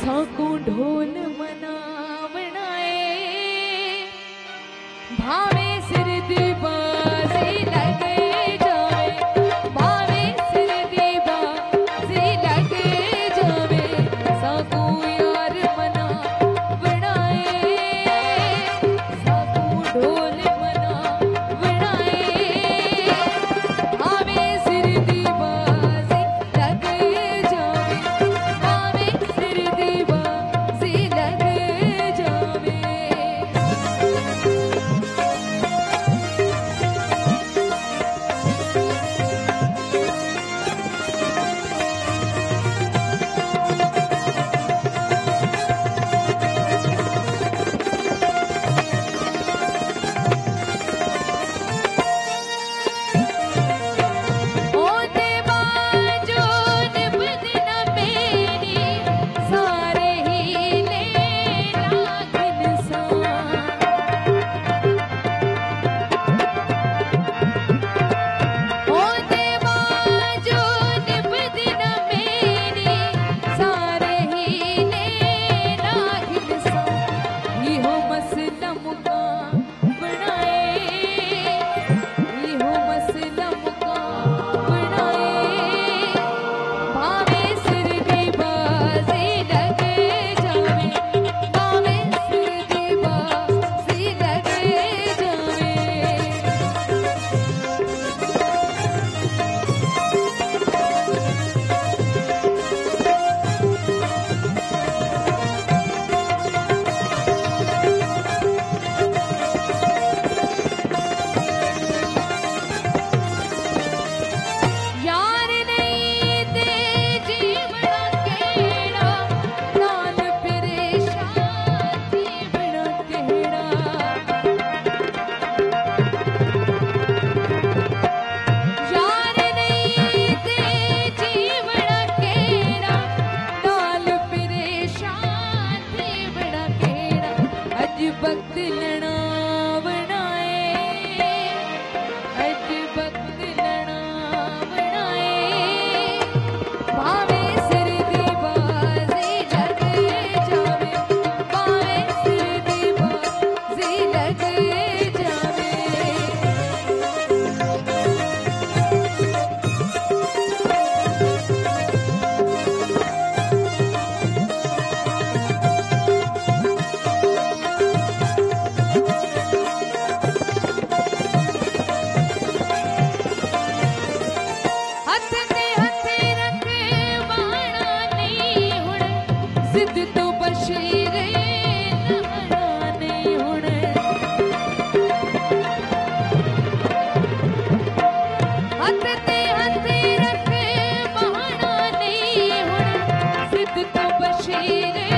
साकू ढोल मनावणाए भावे सिर दी बाजी लगे जावे भावे सिर दी बाजी लगे जावे साकू यार मनावणाए साकू ढोल मनावणाए भावे सिर दी बाजी लगे जावे भावे सिर दी बाजी लगे जावे। ओ देवा जो निबद न मेरी सारे हीले लागिन सा ओ देवा जो निबद न मेरी सारे हीले लागिन सा इहो मसला मुका बनाए इहो मसला मुका बनाए भावे सिर दी बाजी लगे जावे भावे सिर दी बाजी लगे जावे। यार नहीं ते जीवना केड़ा नाल परेशान जीवना केड़ा यार नहीं ते जीवना केड़ा नाल परेशान जीवना केड़ा अज वक्त लड़ा बनाए अज वक्त लड़ा बनाए भावे सिर दी बाजी लगे जावे भावे सिर दी बाजी लगे जावे। हथ ते हथ रखे बाणा नहीं हुण जिद तो बशीरे लहरा नहीं हुण हथ ते हथ रखे बाणा नहीं हुण जिद तो बशीरे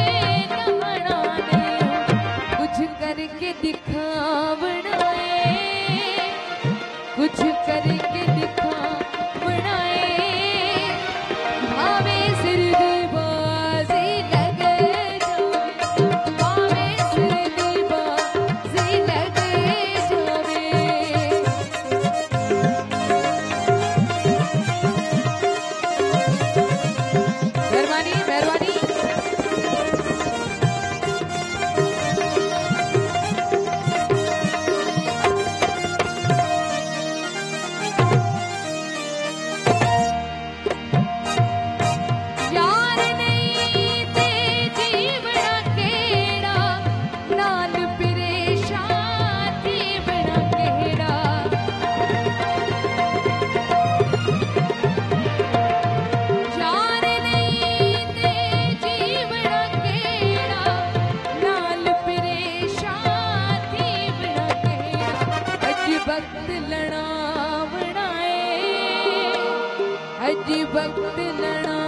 लहरा नहीं हुण कुछ करके दिखावना है कुछ करके दिखावना है भावे सिर दी बाजी लगे जावे भावे सिर दी बाजी लगे जावे। मेहरबानी मेहरबानी यार नहीं ते जीवना केड़ा नाल परेशान जीवना केड़ा यार नहीं ते जीवना केड़ा नाल परेशान जीवना केड़ा अज वक्त लड़ा बनाए अज वक्त लड़ा